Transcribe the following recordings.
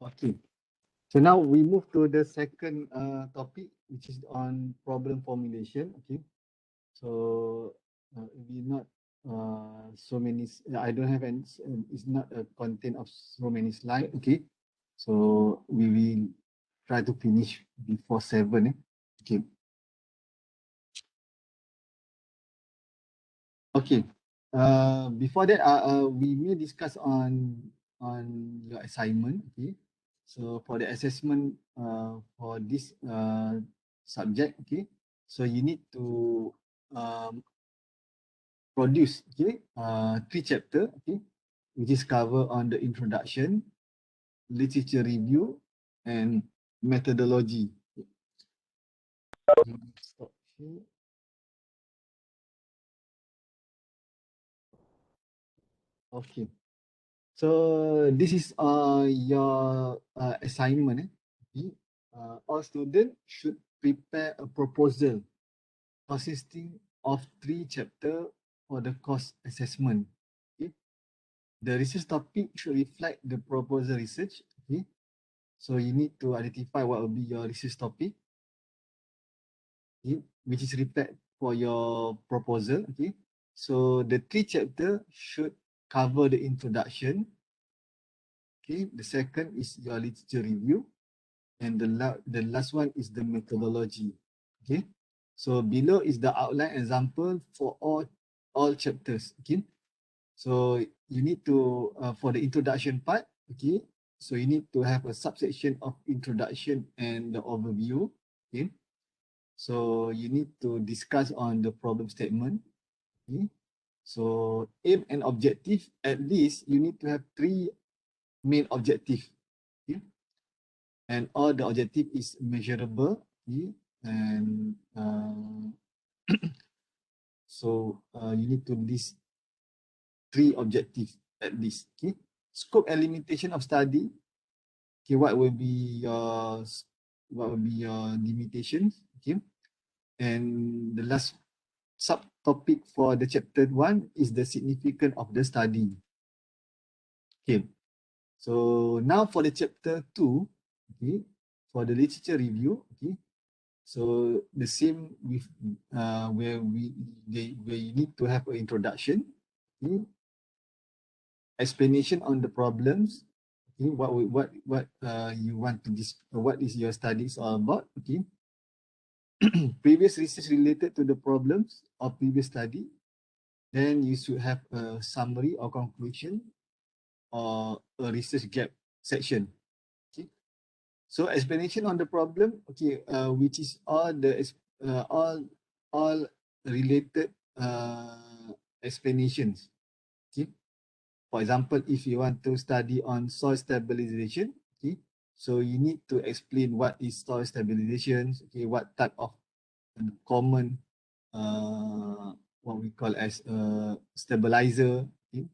Okay. So now we move to the second topic, which is on problem formulation. Okay. So we not so many. I don't have any. It's not a content of so many slides. Okay. So we will try to finish before 7. Okay. Okay. Before that, we may discuss on your assignment. Okay. So for the assessment for this subject, okay. So you need to um, produce, okay, 3 chapter, okay, which is cover on the introduction, literature review, and methodology. Stop here. Okay. So this is your assignment. Okay. All students should prepare a proposal consisting of 3 chapters for the course assessment. Okay. The research topic should reflect the proposal research. Okay. So you need to identify what will be your research topic, okay, which is reflect for your proposal. Okay. So the 3 chapter should cover the introduction. Okay. The second is your literature review. And the last one is the methodology. Okay. So below is the outline example for all chapters. Okay. So you need to for the introduction part. Okay. So you need to have a subsection of introduction and the overview. Okay. So you need to discuss on the problem statement. Okay. So aim and objective, at least you need to have 3 main objective. Okay. And all the objective is measurable. Okay. And so you need to list 3 objectives at least. Okay. Scope and limitation of study. Okay, what will be your limitations? Okay. And the last subtopic for the chapter 1 is the significance of the study. Okay. So now for the chapter 2, okay, for the literature review, okay. So the same with where you need to have an introduction, okay, explanation on the problems, okay, what you want to what is your studies all about, okay. Previous research related to the problems of previous study, then you should have a summary or conclusion or a research gap section. Okay. So explanation on the problem, okay, which is all related explanations. Okay. For example, if you want to study on soil stabilization, okay, so you need to explain what is soil stabilization, okay, what type of common what we call as a stabilizer. Okay.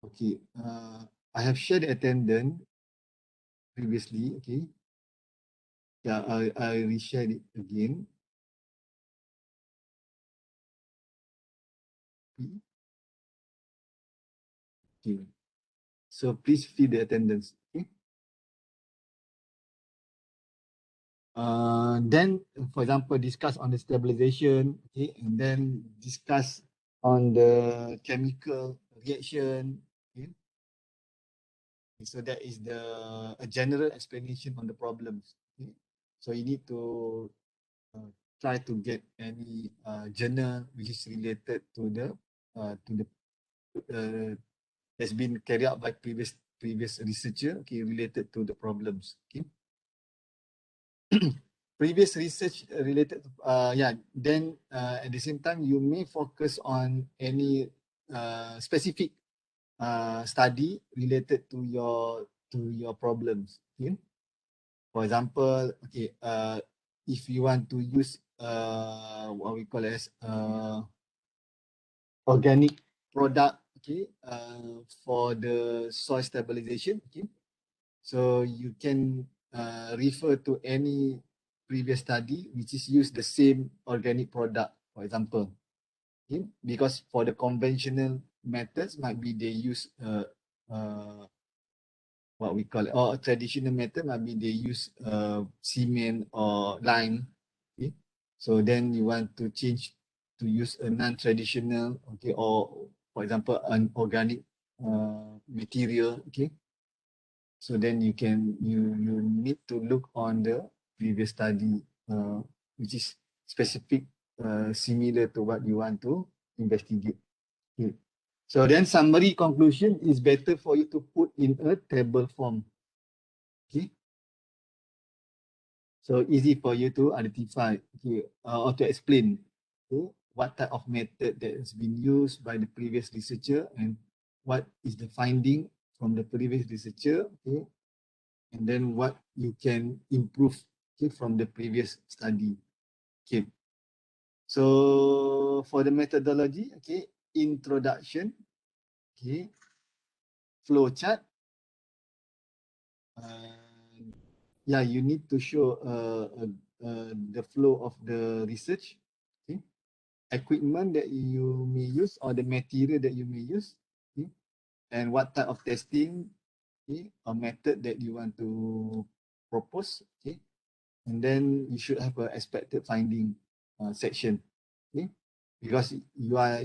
Okay. I have shared the attendance previously. Okay. Yeah, I reshared it again. Okay. So please fill the attendance. Okay. Then, for example, discuss on the stabilization. Okay, and then discuss on the chemical reaction. Okay. So that is a general explanation on the problems. Okay. So you need to try to get any journal which is related to the that's been carried out by previous researcher, okay, related to the problems. Okay. Previous research related to, then at the same time you may focus on any specific study related to your problems. Okay. For example, okay, if you want to use what we call as organic product, okay, for the soil stabilization, okay. So you can refer to any previous study which is used the same organic product, for example. Okay? Because for the conventional methods, might be they use what we call it, or a traditional method, maybe they use cement or lime. Okay, so then you want to change to use a non-traditional, okay, or for example an organic material. Okay, so then you need to look on the previous study, which is specific, similar to what you want to investigate. Okay. So then summary conclusion is better for you to put in a table form. Okay. So easy for you to identify, okay, or to explain, okay, what type of method that has been used by the previous researcher and what is the finding from the previous researcher, okay, and then what you can improve, okay, from the previous study. Okay. So for the methodology, okay, introduction, okay, flowchart. Yeah, you need to show the flow of the research, okay, equipment that you may use or the material that you may use, okay, and what type of testing, okay, or method that you want to propose, okay, and then you should have a expected finding section, okay, because you are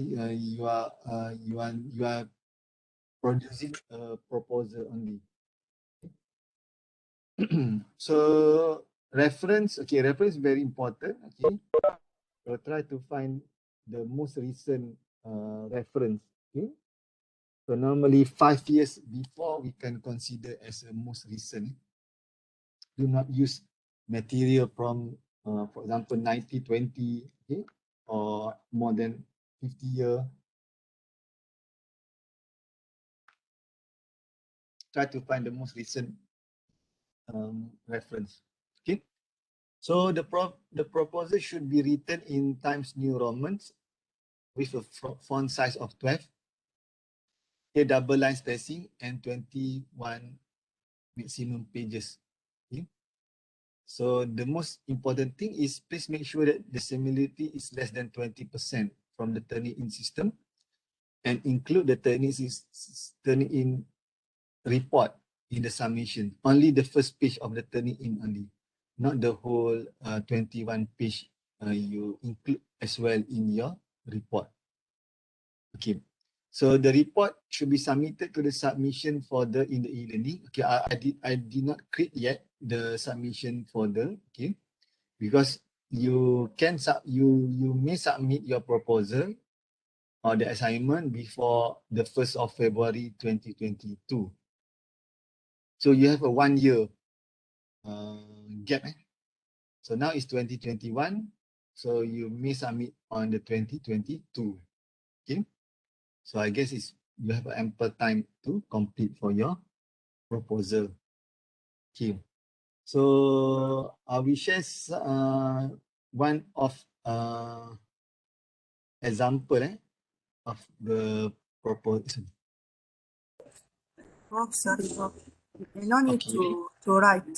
producing a proposal only. So reference, okay, reference very important. Okay, so try to find the most recent reference. Okay, so normally 5 years before we can consider as a most recent. Do not use material from, for example, 1920, okay, or more than 50 year. Try to find the most recent reference. Okay. So the proposal should be written in Times New Romans with a font size of 12, a double line spacing, and 21 maximum pages. Okay. So the most important thing is please make sure that the similarity is less than 20% from the Turnitin system and include the Turnitin report in the submission. Only the first page of the Turnitin only, not the whole 21 page you include as well in your report. Okay. So the report should be submitted to the submission folder in the e-learning. Okay, I did not create yet the submission folder. Okay, because you may submit your proposal or the assignment before the 1st of February 2022. So you have a 1 year gap. So now it's 2021. So you may submit on the 2022. Okay. So I guess you have ample time to complete for your proposal. Okay. So we share one of example of the proposal. Prof, sorry, Prof. No need Okay. to write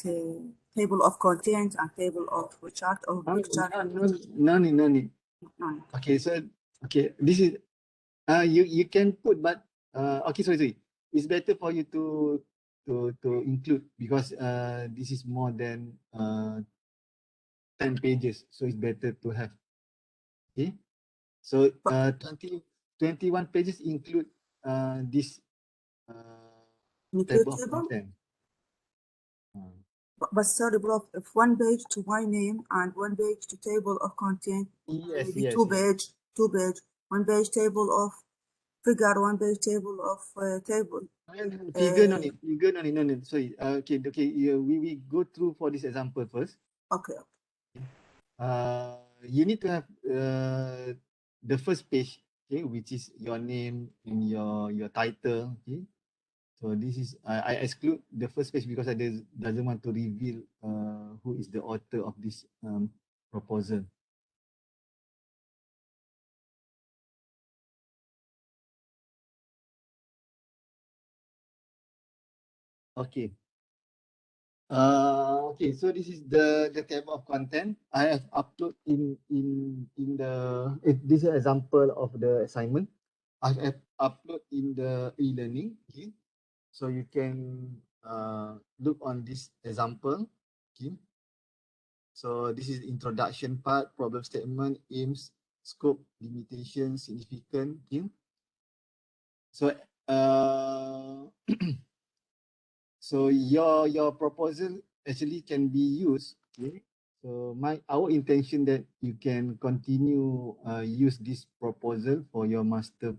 table of content and table of chart or chart. No need. No need. Okay, so okay, this is you can put, but okay, sorry. It's better for you to include because this is more than 10 pages, so it's better to have. Okay, so 21 pages include this table of content. But sorry, Prof, if one page to my name and one page to table of content, yes, maybe yes, two page, one page table of figure, one page table of table. Figure no need. Sorry. Okay. We go through for this example first. Okay. You need to have the first page, okay, which is your name and your title, okay. So this is I exclude the first page because I doesn't want to reveal who is the author of this proposal. Okay. Okay, so this is the table of content I have upload in the this is an example of the assignment I have upload in the e-learning. Okay, so you can look on this example. Okay. So this is the introduction part, problem statement, aims, scope, limitation, significant. Okay. So so your proposal actually can be used. Okay. So our intention that you can continue use this proposal for your master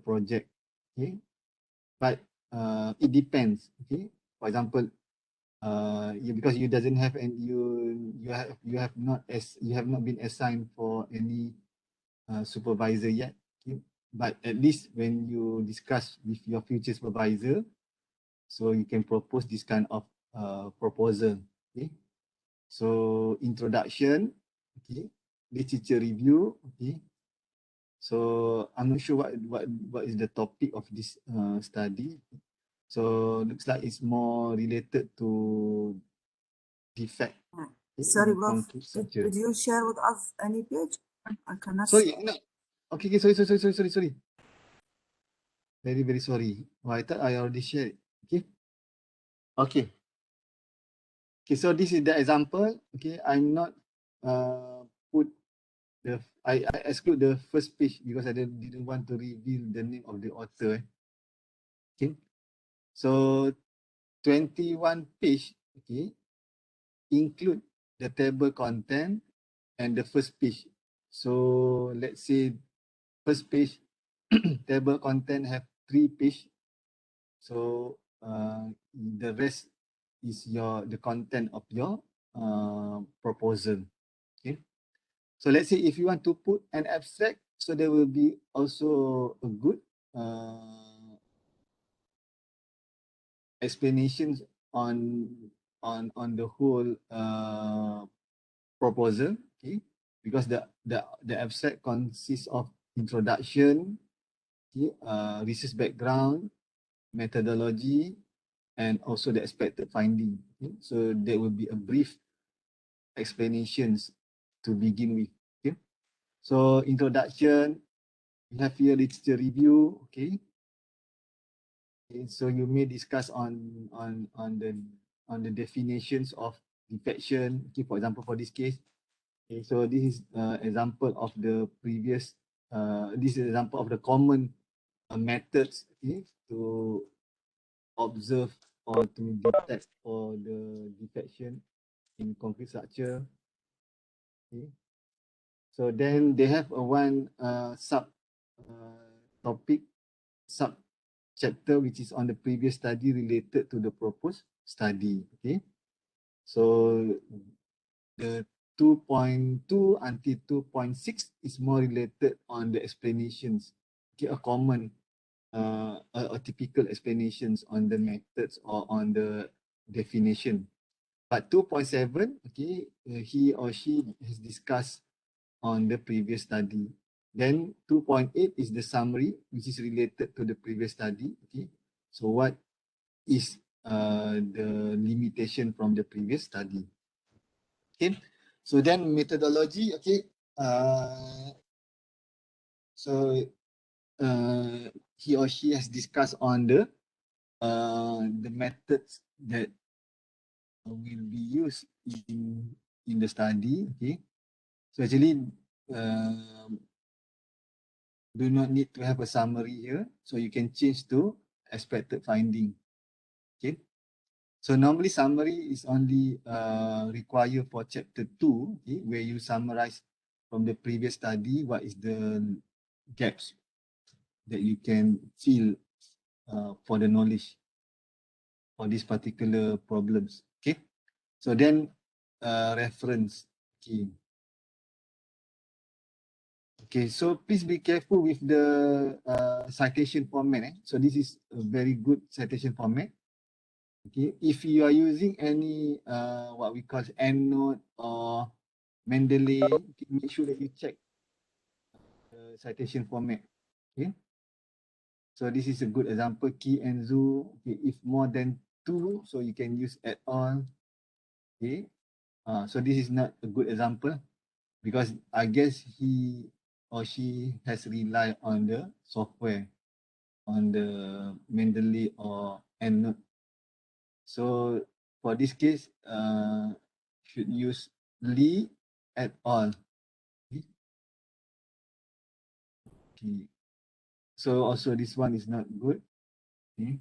project. Okay. But it depends. Okay. For example, because you doesn't have and you have not been assigned for any supervisor yet. Okay. But at least when you discuss with your future supervisor, so you can propose this kind of proposal. Okay. So introduction, okay, literature review, okay. So I'm not sure what is the topic of this study. So looks like it's more related to defect Sorry, in Prof. concrete structure. Did you share with us any page? I cannot Sorry, see. no. Okay, sorry. Very sorry. Oh, I thought I already shared it. Okay. Okay. Okay, so this is the example. Okay, I'm not put I exclude the first page because I didn't want to reveal the name of the author. Okay. So 21 page, okay, include the table content and the first page. So let's say first page table content have 3 page. So the rest is the content of your proposal. Okay. So let's say if you want to put an abstract, so there will be also a good explanations on the whole proposal. Okay, because the abstract consists of introduction, okay, research background, methodology, and also the expected finding. Okay? So there will be a brief explanations to begin with. Okay, so introduction, we have here literature review. Okay, so you may discuss on the definitions of defection. Okay, for example, for this case. Okay, so this is example of the previous. This is example of the common methods, okay, to observe or to detect for the defection in concrete structure. Okay. So then they have a one sub topic, sub chapter, which is on the previous study related to the proposed study. Okay. So the 2.2 until 2.6 is more related on the explanations. Okay, a common a typical explanations on the methods or on the definition. But 2.7, okay, he or she has discussed on the previous study. Then 2.8 is the summary, which is related to the previous study. Okay, so what is the limitation from the previous study? Okay, so then methodology. Okay, so he or she has discussed on the methods that will be used in the study. Okay, so actually do not need to have a summary here, so you can change to expected finding. Okay, so normally summary is only required for chapter 2, okay, where you summarize from the previous study what is the gaps that you can fill for the knowledge for these particular problems. Okay, so then reference. Okay. Okay, so please be careful with the citation format. So this is a very good citation format. Okay, if you are using any what we call EndNote or Mendeley, okay, make sure that you check the citation format. Okay, so this is a good example. Key and zoo. Okay, if more than 2, so you can use add-on. Okay, so this is not a good example because I guess he or she has relied on the software. on the Mendeley or EndNote. So for this case, should use Lee et al. Okay. So also this one is not good. Okay.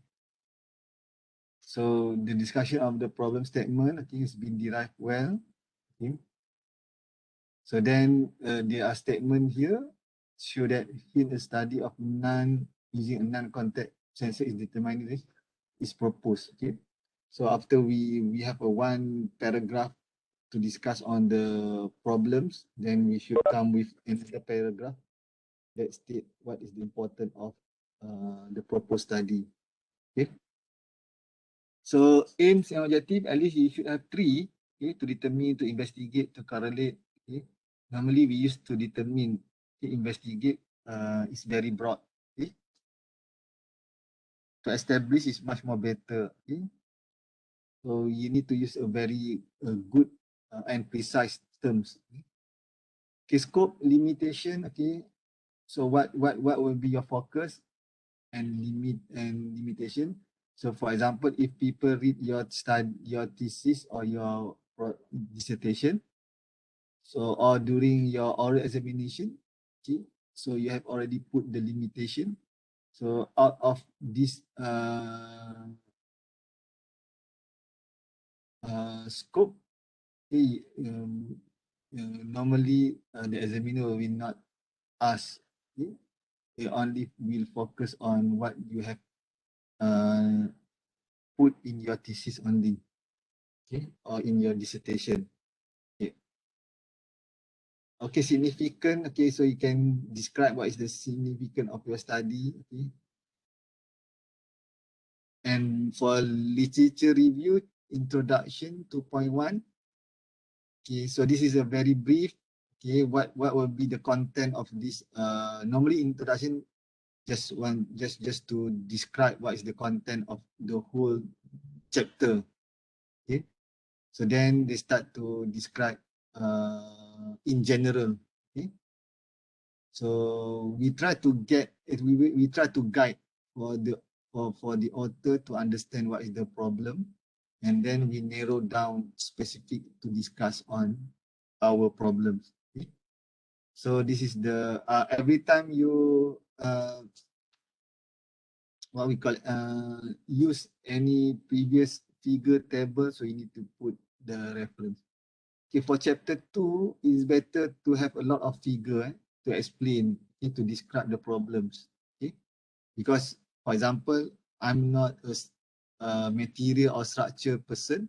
So the discussion of the problem statement, I think, has been derived well. Okay. So then there are statements here show that hint a study of using a non-contact sensor is determined is proposed. Okay. So after we have a one paragraph to discuss on the problems, then we should come with another paragraph that state what is the importance of the proposed study. Okay. So aims and objective, at least you should have three, okay, to determine, to investigate, to correlate. Okay. Normally we used to determine, to investigate is very broad. Okay. To establish is much more better. Okay. So you need to use a very good and precise terms. Okay, scope limitation. Okay, so what will be your focus and limitation? So for example, if people read your thesis or your dissertation, so or during your oral examination, okay, so you have already put the limitation. So out of this scope, okay, normally the examiner will not ask. Okay? They only will focus on what you have uh, put in your thesis only, okay, or in your dissertation. Okay. Okay, significant. Okay, so you can describe what is the significance of your study. Okay. And for literature review, introduction 2.1. Okay, so this is a very brief. Okay, what will be the content of this? Normally introduction just to describe what is the content of the whole chapter. Okay, so then they start to describe in general. Okay, so we try to we try to guide for the author to understand what is the problem, and then we narrow down specific to discuss on our problems. Okay, so this is the every time you what we call use any previous figure table, so you need to put the reference. Okay, for chapter 2, it's better to have a lot of figure to explain, okay, to describe the problems. Okay, because for example, I'm not a material or structure person,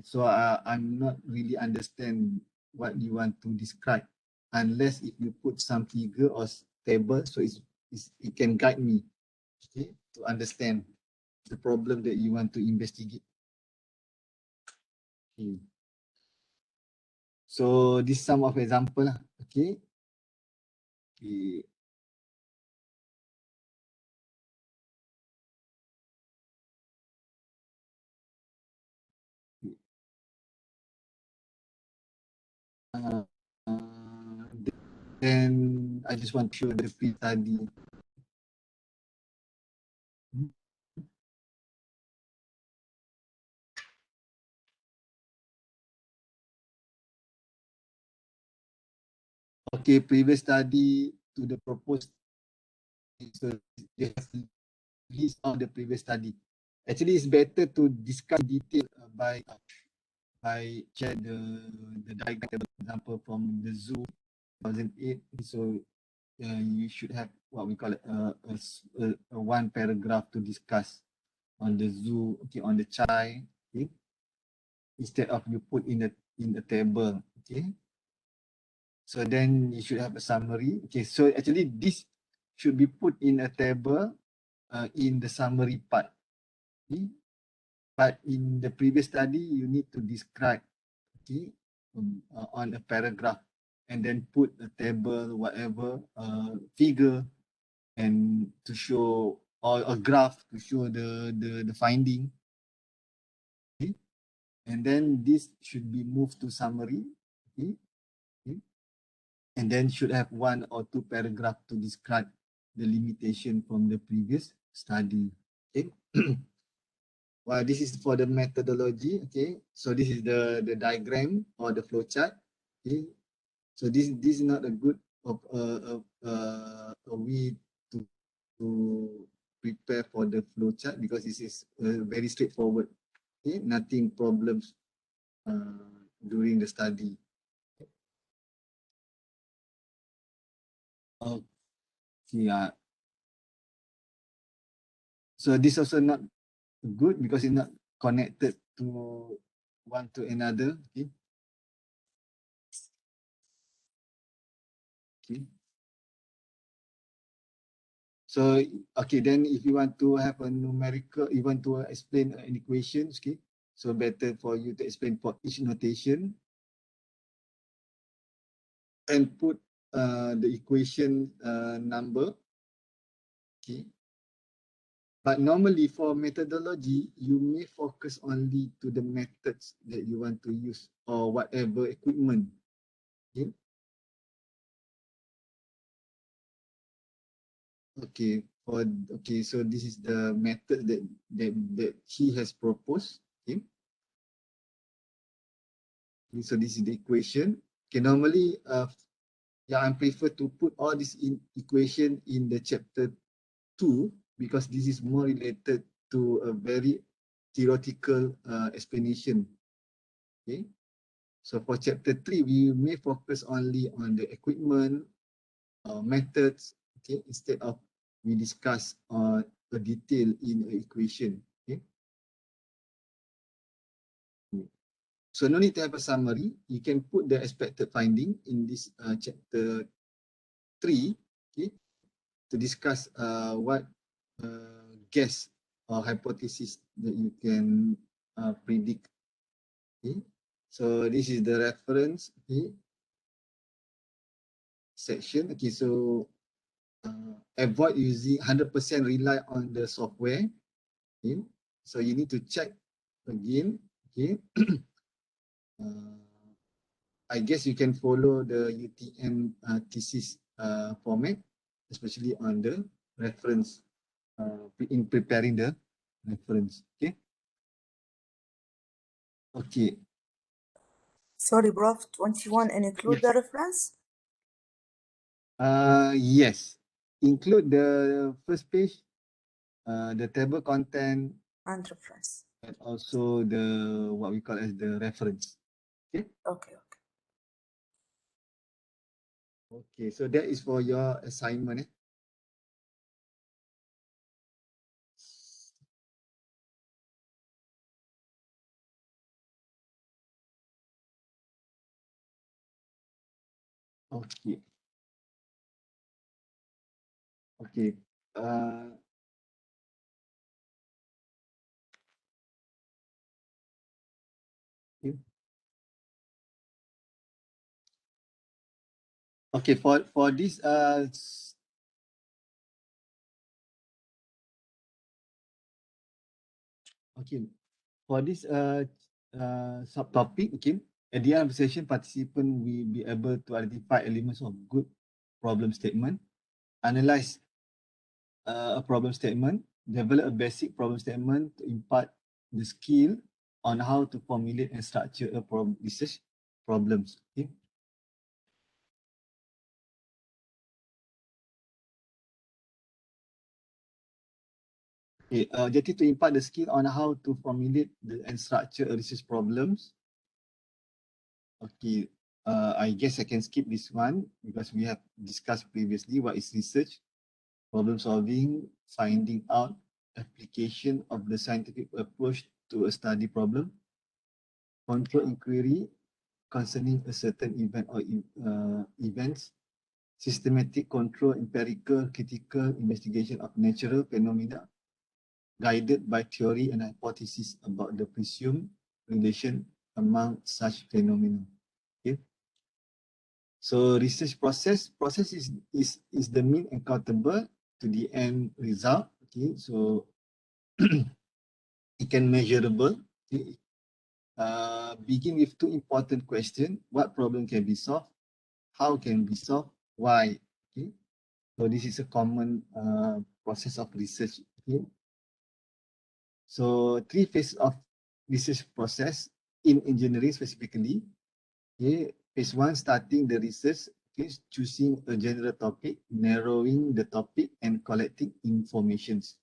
so I'm not really understand what you want to describe unless if you put some figure or table, so it can guide me, okay, to understand the problem that you want to investigate. Okay. So this some of example lah. Okay. Okay. Uh, then I just want to show the pre-study. Okay, previous study to the proposed. So they have list of the previous study. Actually, it's better to discuss detail by share the diagram, for example, from the zoo 2008. So you should have what we call it a one paragraph to discuss on the zoo, okay, on the chai, okay, instead of you put in the table, okay. So then you should have a summary. Okay, so actually this should be put in a table in the summary part. Okay? But in the previous study, you need to describe, okay, on a paragraph and then put a table, whatever, figure, and to show, or a graph to show the finding. Okay? And then this should be moved to summary. Okay? Okay? And then should have one or two paragraph to describe the limitation from the previous study. Okay. Well, this is for the methodology. Okay, so this is the diagram or the flowchart. Okay, so this is not a good of a way to prepare for the flowchart because this is very straightforward. Okay, nothing problems during the study. Okay, so this also not good because it's not connected to one to another. Okay. Okay. So okay, then if you want to have a numerical, you want to explain an equation, okay. So better for you to explain for each notation and put the equation number. Okay. But normally for methodology, you may focus only to the methods that you want to use or whatever equipment. Okay. Okay. Okay, so this is the method that he has proposed. Okay. So this is the equation. Okay, normally yeah, I prefer to put all this in equation in the chapter 2 because this is more related to a very theoretical explanation. Okay. So for chapter 3, we may focus only on the equipment, methods, okay, instead of we discuss a detail in an equation. Okay. So no need to have a summary. You can put the expected finding in this chapter 3, okay, to discuss what guess or hypothesis that you can predict. Okay, so this is the reference, okay, section. Okay, so avoid using 100% rely on the software. Okay, so you need to check again. Okay, I guess you can follow the UTM thesis format, especially on the reference in preparing the reference. Okay. Okay. Sorry, Prof. 21 and include Yes. the reference? Yes. Include the first page, the table content, And reference. and also the what we call as the reference. Okay. Okay. Okay. So that is for your assignment. Okay. Okay. Okay. Okay. For this okay. For this subtopic, okay, at the end of the session, participant will be able to identify elements of good problem statement, analyze a problem statement, develop a basic problem statement to impart the skill on how to formulate and structure a research problems. Okay. Okay, objective to impart the skill on how to formulate and structure a research problems. Okay, I guess I can skip this one because we have discussed previously what is research, problem solving, finding out, application of the scientific approach to a study problem, control inquiry concerning a certain event or events, systematic control, empirical, critical investigation of natural phenomena, guided by theory and hypothesis about the presumed relation among such phenomena. Okay. So research process is the mean accountable to the end result. Okay, so it can measurable. Okay. Begin with two important questions: what problem can be solved? How can be solved? Why? Okay. So this is a common process of research. Okay. So three phases of research process in engineering specifically. Okay. Phase one, starting the research, okay, choosing a general topic, narrowing the topic, and collecting informations.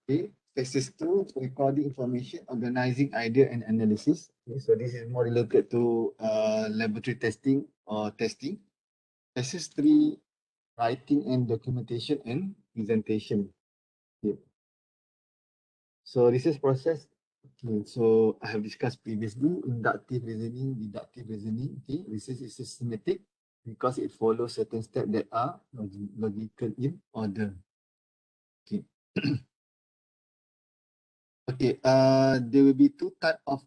Okay. Phases two, recording information, organizing idea and analysis. Okay. So this is more related to laboratory testing or testing. Phases three, writing and documentation and presentation. Okay. So research process. Okay, so I have discussed previously inductive reasoning, deductive reasoning. Okay, research is systematic because it follows certain steps that are logical in order. Okay. Okay. There will be two type of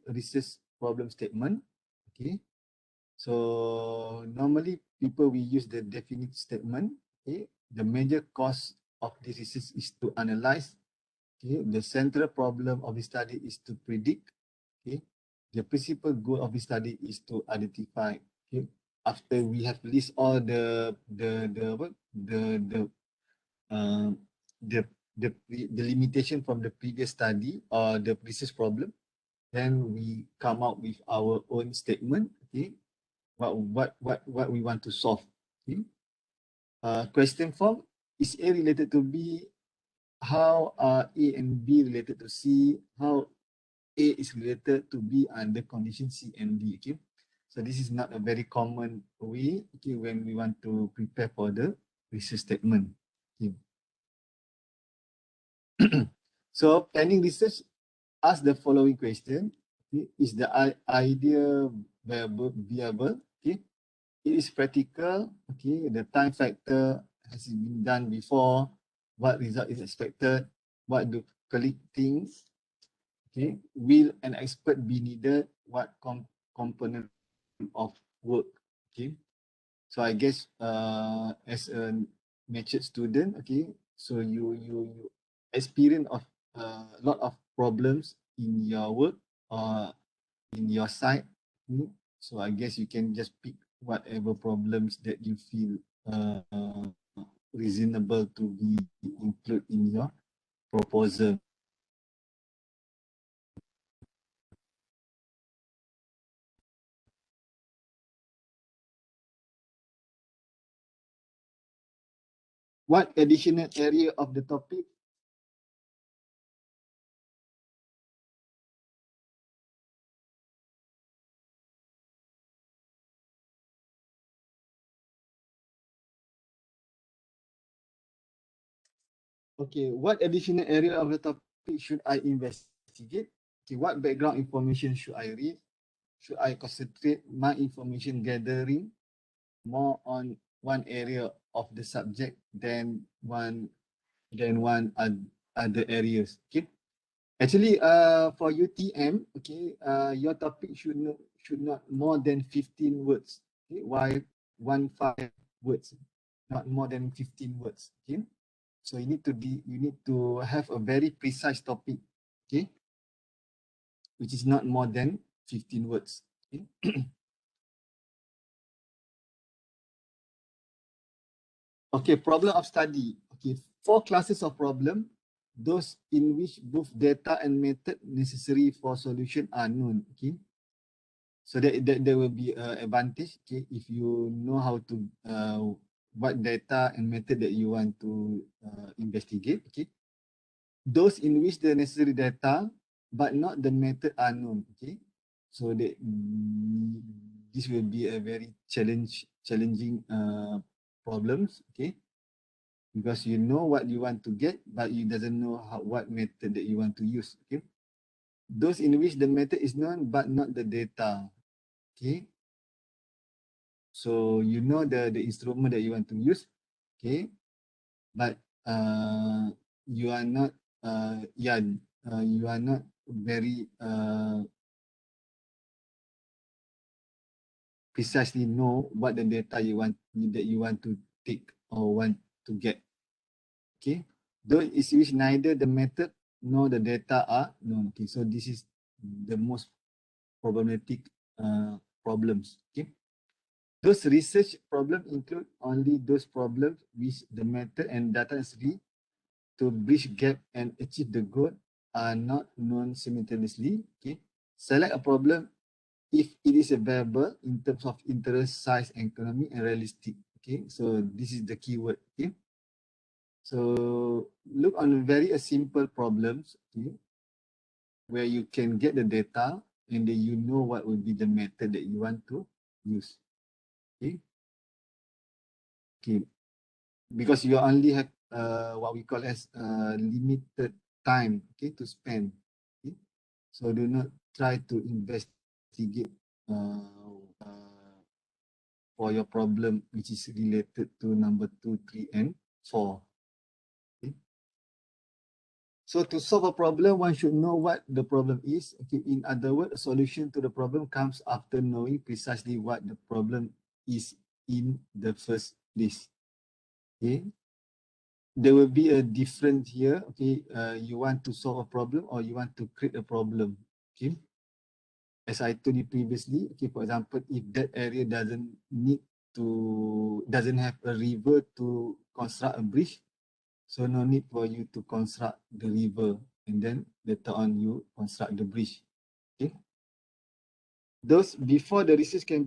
research problem statement. Okay. So normally people will use the definite statement. Okay. The major cause of this research is to analyze. Okay. The central problem of the study is to predict. Okay. The principal goal of the study is to identify. Okay. After we have list all what uh, the the limitation from the previous study or the research problem, then we come out with our own statement. Okay. What we want to solve. Okay. Question form, is A related to B? How are A and B related to C? How A is related to B under condition C and D. Okay. So this is not a very common way, okay, when we want to prepare for the research statement. Okay. So planning research, ask the following question. Okay. Is the idea viable? Okay. It is practical. Okay. The time factor, has it been done before? What result is expected? What do colleagues think? Okay. Will an expert be needed? What component of work? Okay. So I guess as a matured student, okay, so you experience of a lot of problems in your work or in your site. So I guess you can just pick whatever problems that you feel reasonable to be included in your proposal. What additional area of the topic? Okay, what additional area of the topic should I investigate? Okay, what background information should I read? Should I concentrate my information gathering more on one area of the subject than one other areas? Okay. Actually, for UTM, okay, your topic should not more than 15 words. Okay, while 15 words, not more than 15 words. Okay. So you need to have a very precise topic, okay, which is not more than 15 words. Okay. Okay, problem of study. Okay, 4 classes of problem. Those in which both data and method necessary for solution are known. Okay. So that there will be an advantage, okay, if you know how to what data and method that you want to investigate. Okay. Those in which the necessary data but not the method are known. Okay. So that this will be a very challenging problems. Okay. Because you know what you want to get, but you doesn't know what method that you want to use. Okay. Those in which the method is known but not the data. Okay. So you know the instrument that you want to use. Okay. But you are not you are not very precisely know what the data you want to take or want to get. Okay. Though is which neither the method nor the data are known. Okay. So this is the most problematic problems. Okay. Those research problems include only those problems which the method and data necessary to bridge gap and achieve the goal are not known simultaneously. Okay. Select a problem if it is available in terms of interest, size, economy, and realistic. Okay. So this is the keyword. Okay. So look on very simple problems. Okay, where you can get the data and then you know what will be the method that you want to use. Okay. Okay. Because you only have what we call as limited time, okay, to spend. Okay. So do not try to investigate for your problem which is related to number 2, 3, and 4. Okay. So to solve a problem, one should know what the problem is. Okay. In other words, a solution to the problem comes after knowing precisely what the problem is in the first place. Okay. There will be a difference here. Okay. You want to solve a problem or you want to create a problem. Okay. As I told you previously, okay, for example, if that area doesn't have a river to construct a bridge, so no need for you to construct the river and then later on you construct the bridge. Okay. Those before the research can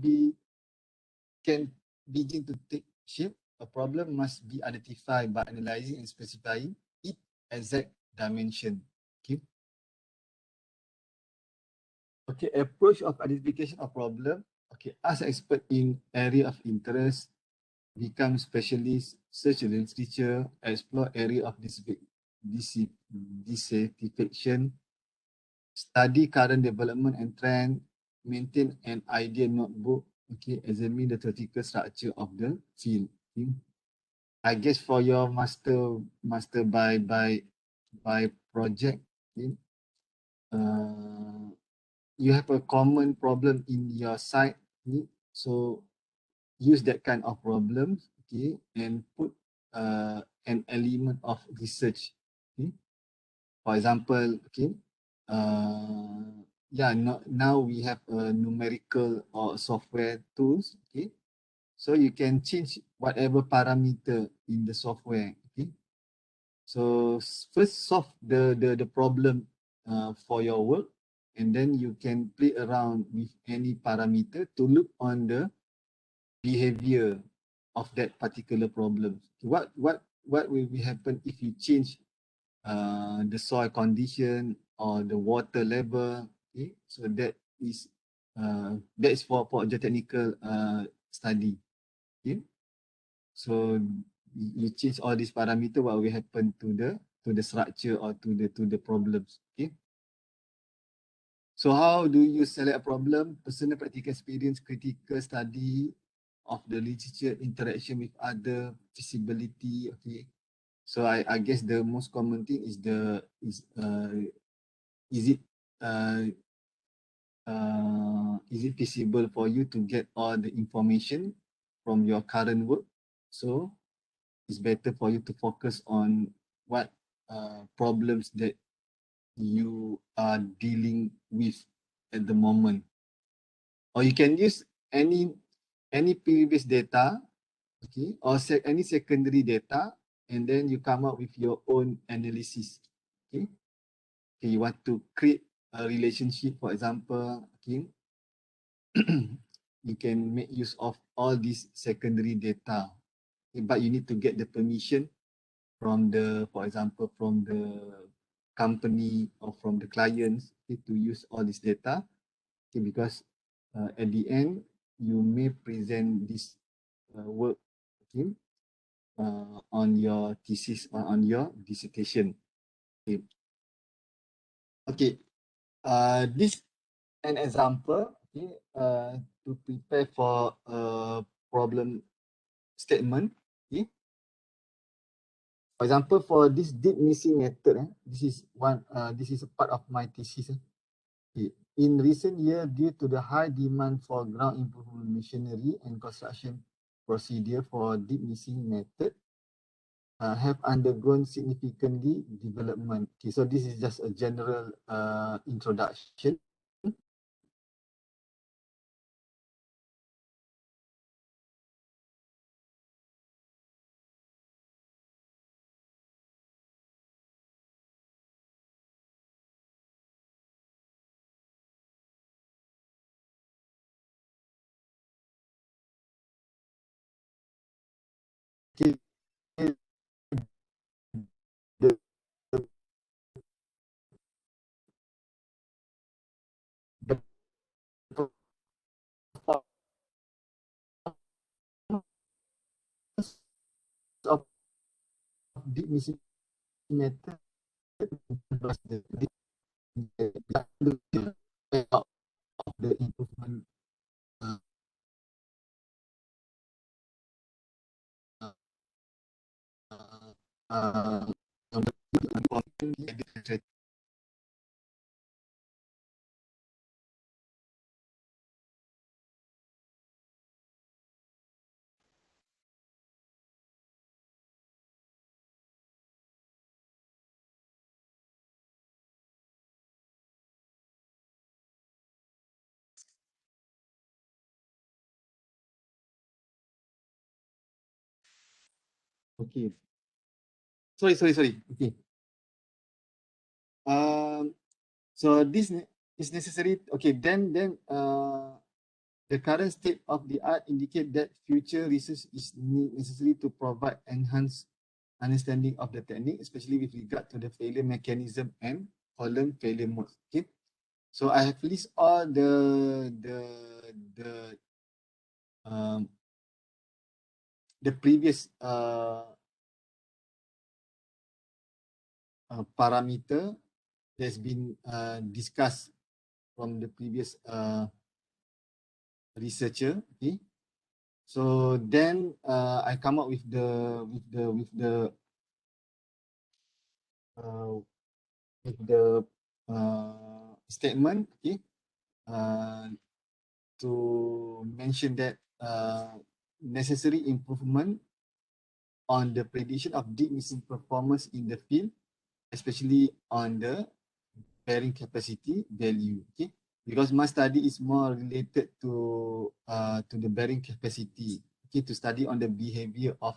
begin to take shape, a problem must be identified by analyzing and specifying its exact dimension. Okay. Okay, approach of identification of problem. Okay, ask expert in area of interest, become specialist, search the literature, explore area of dissatisfaction, study current development and trend, maintain an idea notebook, okay, examine the theoretical structure of the field. Okay. I guess for your master by project, okay, you have a common problem in your site, okay, so use that kind of problems, okay, and put an element of research. Okay. For example, okay, yeah, now we have a numerical or software tools, okay, so you can change whatever parameter in the software. Okay. So first solve the problem for your work, and then you can play around with any parameter to look on the behavior of that particular problem. What will happen if you change the soil condition or the water level? Okay, so that is for geotechnical study. Okay, so you change all these parameter, what will happen to the structure or to the problems? Okay. So how do you select a problem? Personal practical experience, critical study of the literature, interaction with other, feasibility. Okay. So I guess the most common thing is uh, is it feasible for you to get all the information from your current work? So it's better for you to focus on what problems that you are dealing with at the moment. Or you can use any previous data, okay, or any secondary data, and then you come up with your own analysis. Okay. Okay, you want to create a relationship, for example, okay, you can make use of all these secondary data, okay, but you need to get the permission from the, for example, from the company or from the clients, okay, to use all this data, okay, because at the end you may present this work, okay, on your thesis or on your dissertation. Okay, okay. This an example, okay, to prepare for a problem statement. Okay. For example, for this deep missing method, this is a part of my thesis. Okay. In recent years, due to the high demand for ground improvement machinery and construction procedure for deep missing method, have undergone significantly development. Okay, so this is just a general introduction. missing method of the improvement uh, uh, okay. Sorry. Okay. Um, so this is necessary. Okay, then the current state of the art indicate that future research is necessary to provide enhanced understanding of the technique, especially with regard to the failure mechanism and column failure mode. Okay. So I have list all the um, the previous parameter that's been discussed from the previous researcher. Okay, so then I come up uh, with the statement. Okay, uh, to mention that necessary improvement on the prediction of deep missing performance in the field, especially on the bearing capacity value. Okay, because my study is more related to the bearing capacity. Okay, to study on the behavior of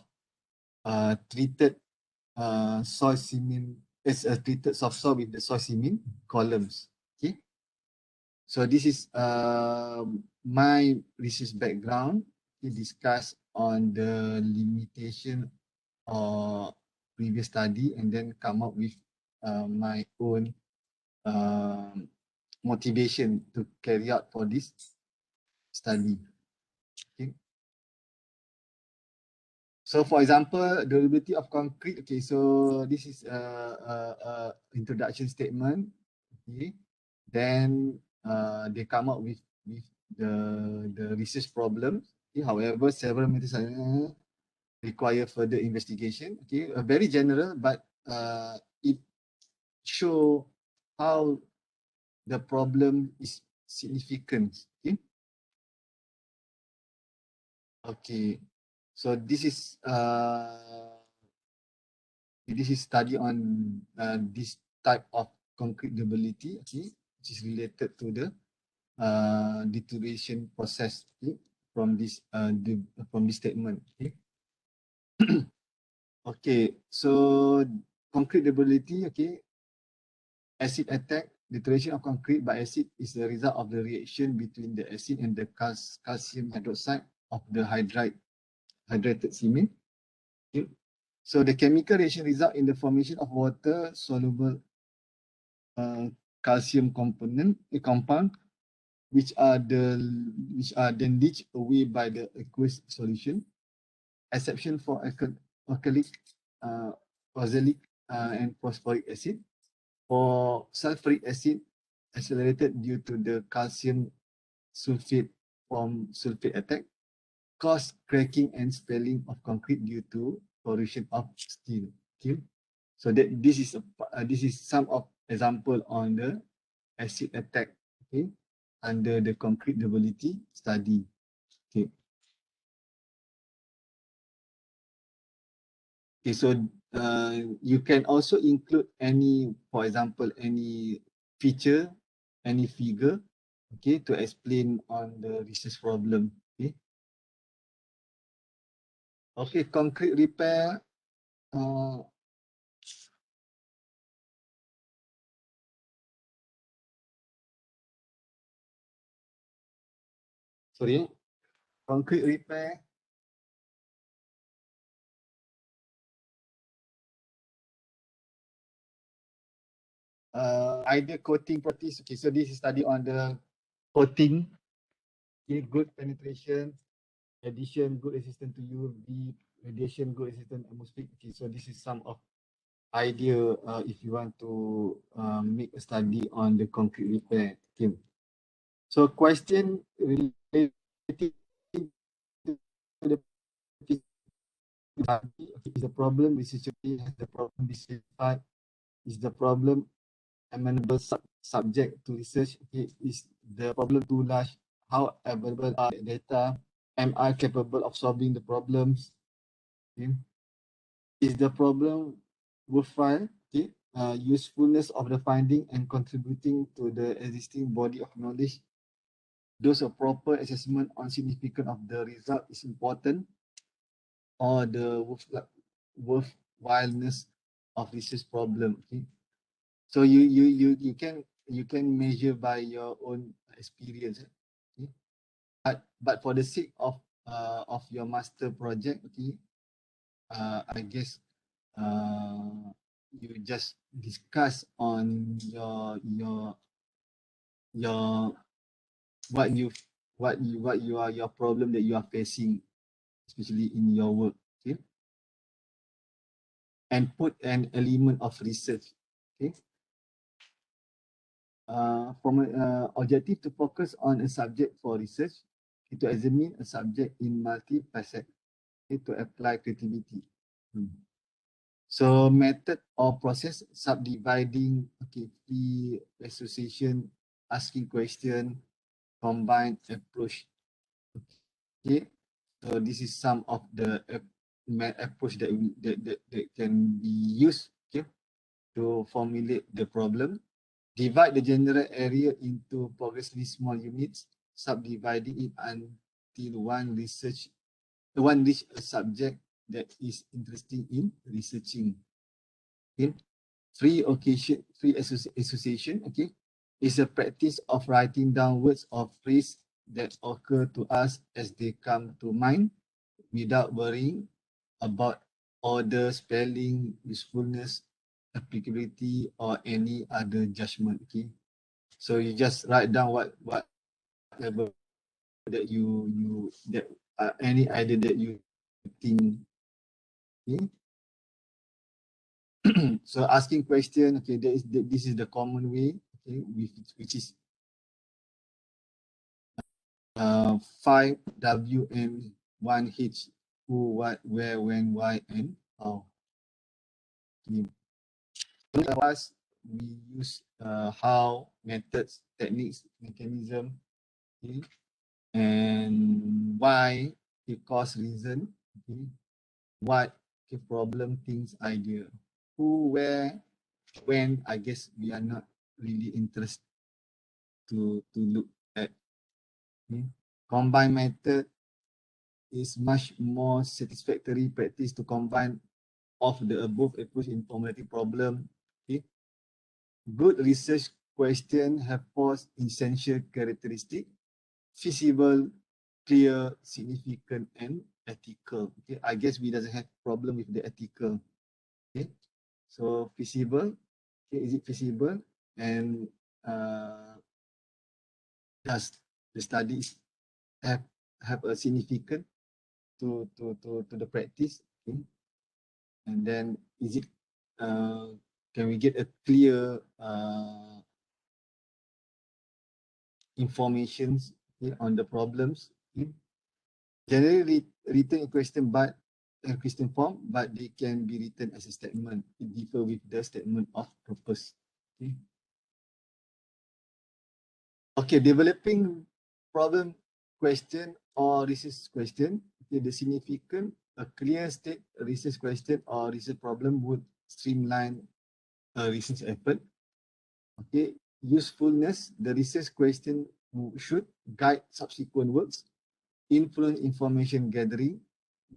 treated soil cement as a treated soft soil with the soil cement columns. Okay, so this is my research background. We discuss on the limitation of previous study and then come up with my own motivation to carry out for this study. Okay. So for example, durability of concrete. Okay, so this is a introduction statement. Okay, then they come up with the research problems. Okay, however, several methods require further investigation. Okay, very general, but it show how the problem is significant. Okay, okay. So this is study on this type of concrete durability. Okay, which is related to the deterioration process. Okay, from this statement. Okay. Okay, so concrete durability. Okay, acid attack. Deterioration of concrete by acid is the result of the reaction between the acid and the calcium hydroxide of the hydrated cement. Okay. So the chemical reaction result in the formation of water soluble calcium compound, which are then leached away by the aqueous solution. Exception for alkalic, oxalic, and phosphoric acid. For sulfuric acid, accelerated due to the calcium sulfate from sulfate attack, cause cracking and spalling of concrete due to corrosion of steel. Okay, so that this is some of example on the acid attack. Okay, under the concrete durability study. Okay. Okay, so you can also include any, for example, any feature, any figure, okay, to explain on the research problem. Okay. Okay, concrete repair. Uh, sorry, concrete repair. Either coating properties. Okay, so this is study on the coating. Okay, good penetration, addition, good resistant to UV, radiation, good resistant atmospheric. Okay, so this is some of idea if you want to make a study on the concrete repair. Okay. So question related to the is the problem researchability, has the problem been specified, is the problem amenable subject to research, okay, is the problem too large, how available are the data, am I capable of solving the problems, okay, is the problem worthwhile, okay, usefulness of the finding and contributing to the existing body of knowledge, those a proper assessment on significance of the result is important, or the worthwhileness of research problem. Okay, so you can measure by your own experience. Okay, but for the sake of your master project, okay, I guess you just discuss on your what you what you are your problem that you are facing, especially in your work. Okay, and put an element of research. Okay, from an objective to focus on a subject for research, to examine a subject in multi-facet, to apply creativity. So method or process, subdividing, okay, free association, asking question, combined approach. Okay, so this is some of the approach that can be used, okay, to formulate the problem. Divide the general area into progressively small units, subdividing it until one reach a subject that is interesting in researching. Okay. Free association, okay, is a practice of writing down words or phrases that occur to us as they come to mind without worrying about order, spelling, usefulness, applicability, or any other judgment. Okay, so you just write down whatever that you that any idea that you think. Okay. So asking question, okay, this is the common way, okay, which is 5WM1H, who, what, where, when, why, and how. Okay. Us, we use how, methods, techniques, mechanism, okay, and why, okay, cause, reason, okay, what, okay, problem, things, idea. Who, where, when, I guess we are not really interested to look at. Okay. Combine method is much more satisfactory practice to combine of the above approach in formulating problem. Okay. Good research question have four essential characteristics: feasible, clear, significant, and ethical. Okay, I guess we doesn't have problem with the ethical. Okay, so feasible. Okay, is it feasible? And does the studies have a significant to the practice? Okay, and then is it can we get a clear informations, okay, on the problems? Okay. Generally written in question form, but they can be written as a statement. It differ with the statement of purpose. Okay. Okay, developing problem question or research question. Okay, the significant, a clear state research question or research problem would streamline a research effort. Okay, usefulness, the research question should guide subsequent works, influence information gathering,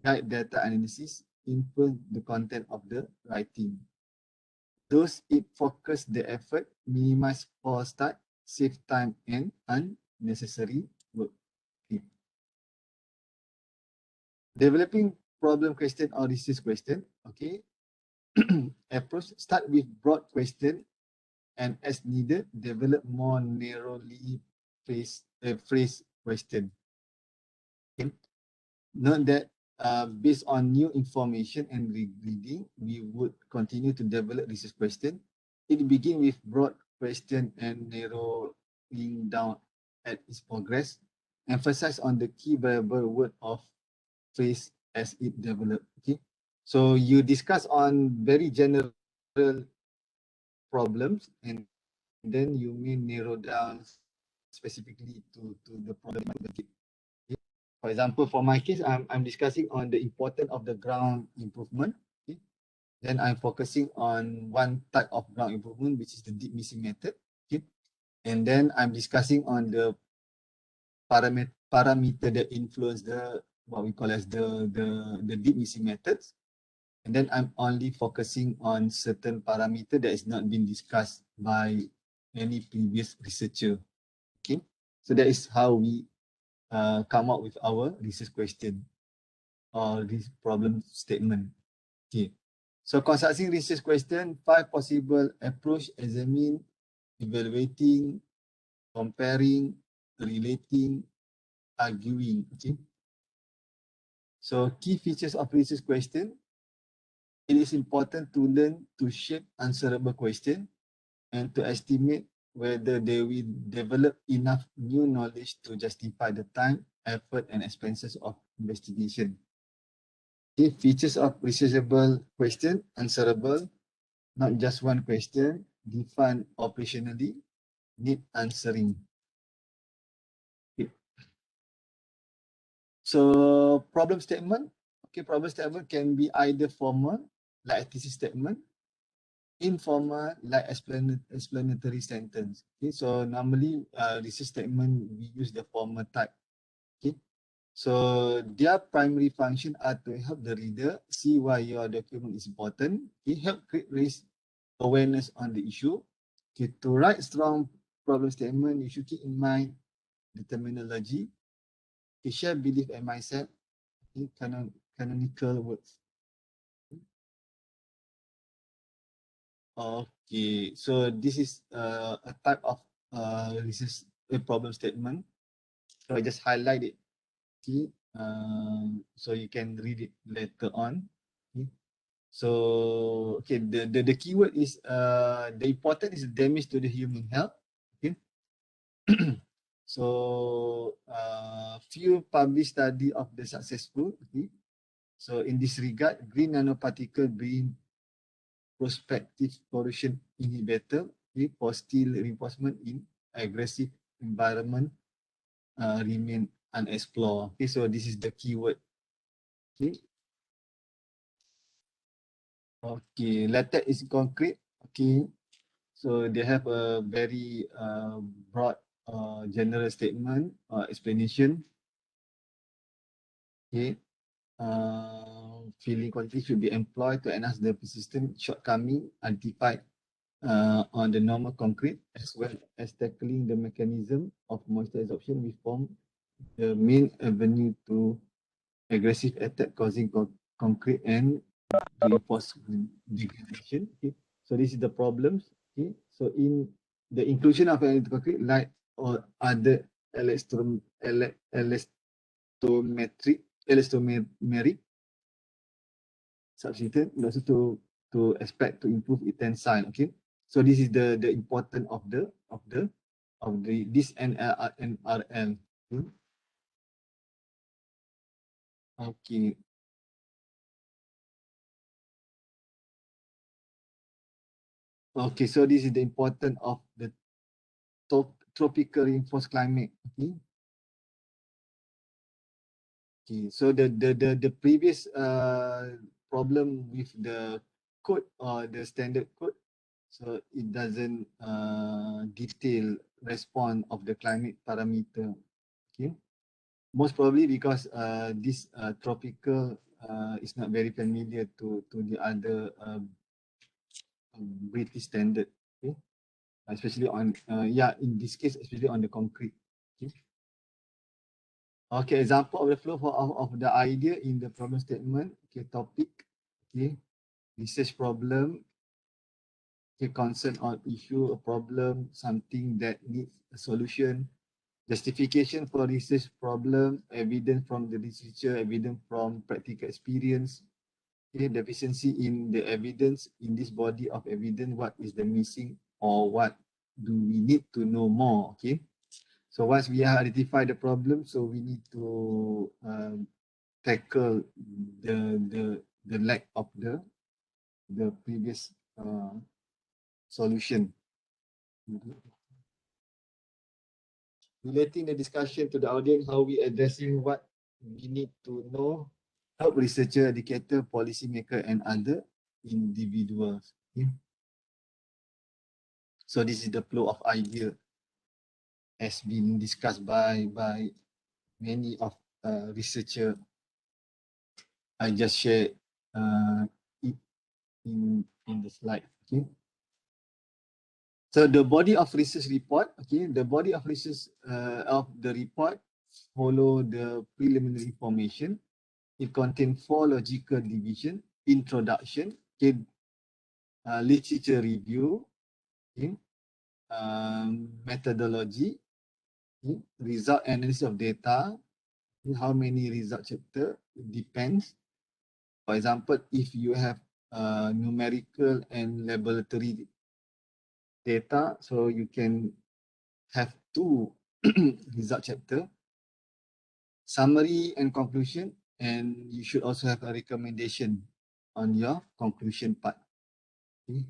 guide data analysis, influence the content of the writing. Thus, it focus the effort, minimize false start, save time and unnecessary work. Okay. Developing problem question or research question. Okay. Approach, start with broad question and as needed, develop more narrowly phrase question. Okay. Note that based on new information and reading, we would continue to develop research question. It begin with broad question and narrowing down at its progress. Emphasize on the key variable word of phrase as it develop. Okay, so you discuss on very general problems and then you may narrow down specifically to the problem. Okay. For example, for my case, I'm discussing on the importance of the ground improvement. Okay. Then I'm focusing on one type of ground improvement, which is the deep missing method. Okay. And then I'm discussing on the parameter that influence the what we call as the deep missing methods. And then I'm only focusing on certain parameter that has not been discussed by any previous researcher. Okay, so that is how we come up with our research question or this problem statement. Okay, so constructing research question, 5 possible approach: examine, evaluating, comparing, relating, arguing. Okay, so key features of research question: it is important to learn to shape answerable question and to estimate whether they will develop enough new knowledge to justify the time, effort, and expenses of investigation. Okay, features of researchable question: answerable, not just one question, defined operationally, need answering. Okay. So problem statement. Okay, problem statement can be either formal, like a thesis statement, informal, like explanatory sentence. Okay, so normally research statement we use the formal type. Okay, so their primary function are to help the reader see why your document is important. Okay, help raise awareness on the issue. Okay, to write strong problem statement, you should keep in mind the terminology. Okay, share belief and mindset. Okay, canonical words. Okay, so this is a type of research problem statement. So I just highlight it. Okay, so you can read it later on. Okay. So okay, the keyword is the important is damage to the human health. Okay. So few published study of the successful. Okay. So in this regard, green nanoparticle being prospective corrosion inhibitor, okay, for steel reinforcement in aggressive environment remain unexplored. Okay, so this is the keyword. Okay. Okay, latex is concrete. Okay, so they have a very broad general statement explanation. Okay, filling quantity should be employed to enhance the persistent shortcoming identified on the normal concrete, as well as tackling the mechanism of moisture absorption, which form the main avenue to aggressive attack causing concrete and reinforcement degradation. Okay, so this is the problems. Okay, so in the inclusion of concrete, like or other elastomeric substitute, also to expect to improve its tensile. Okay, so this is the important of this NRL. Okay. Okay. Okay, so this is the importance of the tropical reinforced climate. Okay. Okay, so the previous problem with the code or the standard code, so it doesn't detail response of the climate parameter. Okay, most probably because this tropical is not very familiar to the other British standard. Okay, especially on yeah, in this case especially on the concrete. Okay. Okay, example of the flow of the idea in the problem statement. Okay, topic. Okay, research problem. Okay, concern or issue, a problem, something that needs a solution. justification for research problem, evidence from the researcher, evidence from practical experience, okay, deficiency in the evidence, in this body of evidence, what is the missing or what do we need to know more, okay. So once we have identified the problem, so we need to tackle the lack of the previous solution. Relating the discussion to the audience, how we addressing what we need to know, help researcher, educator, policymaker, and other individuals. Okay? So this is the flow of idea has been discussed by many of researcher. I just shared it in the slide. Okay. So the body of research report, okay, the body of research of the report follow the preliminary information. It contains 4 logical division: introduction, okay, literature review, okay, methodology, okay, result analysis of data, okay, how many result chapter, it depends. For example, if you have numerical and laboratory data, so you can have 2 result chapter, summary and conclusion, and you should also have a recommendation on your conclusion part. Okay.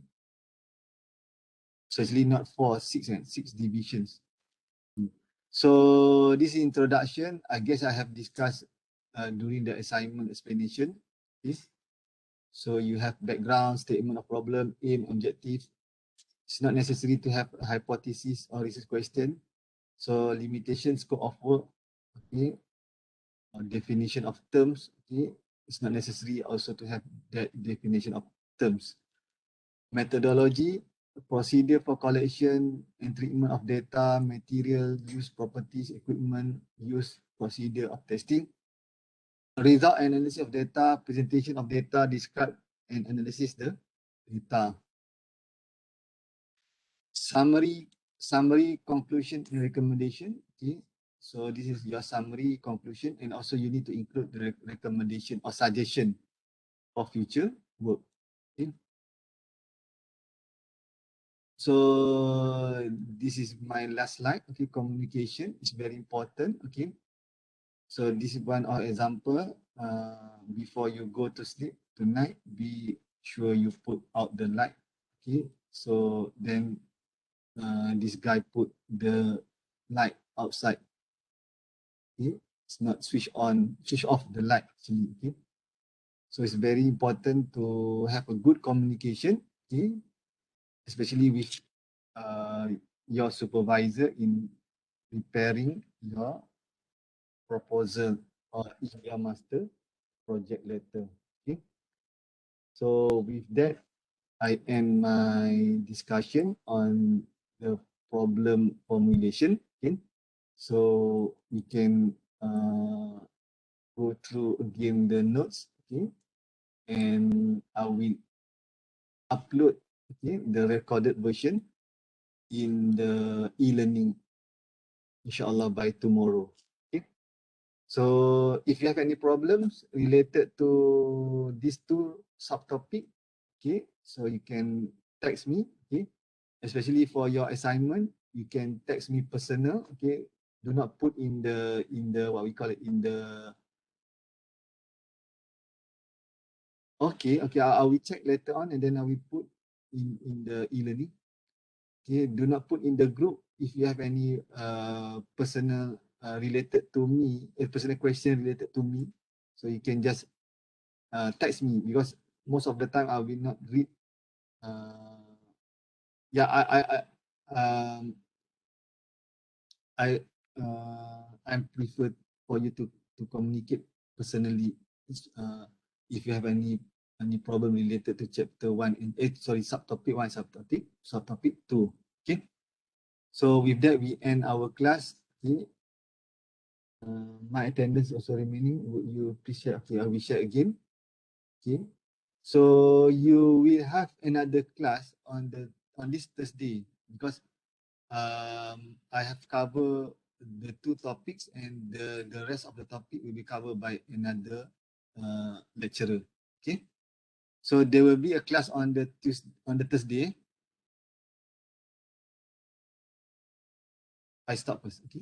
So actually not 4, 6 and 6 divisions. So this introduction, I guess I have discussed during the assignment explanation. Yes. So you have background, statement of problem, aim, objective. It's not necessary to have a hypothesis or research question. So limitation, scope of work, okay, definition of terms, okay. It's not necessary also to have that definition of terms. Methodology, procedure for collection and treatment of data, material, use, properties, equipment, use, procedure of testing. Result analysis of data, presentation of data, describe and analysis the data. Summary, conclusion and recommendation. Okay. So this is your summary, conclusion, and also you need to include the recommendation or suggestion for future work. Okay. So this is my last slide. Okay, communication is very important. Okay. So this is one example. Before you go to sleep tonight, be sure you put out the light. Okay. So then this guy put the light outside. Okay. It's not switch off the light actually. Okay. So it's very important to have a good communication. Okay. Especially with your supervisor in preparing your proposal or your master project letter. Okay. So with that, I end my discussion on the problem formulation. Okay. So we can go through again the notes. Okay. And I will upload, okay, the recorded version in the e-learning, inshallah, by tomorrow. Okay. So if you have any problems related to these 2 subtopic, okay, so you can text me. Okay. Especially for your assignment, you can text me personal. Okay. Do not put in the what we call it, in the okay, I will check later on and then I will put in the e-learning. Okay, do not put in the group if you have any personal related to me, a personal question related to me. So you can just text me, because most of the time I will not read. Yeah, I prefer for you to communicate personally. If you have any problem related to chapter 1 and subtopic 1, subtopic 2. Okay. So with that, we end our class. Okay. My attendance also remaining. Would you please share? Okay, I will share again. Okay. So you will have another class on this Thursday, because I have covered the two topics, and the rest of the topic will be covered by another lecturer. Okay. So there will be a class on the Thursday. I stop first. Okay.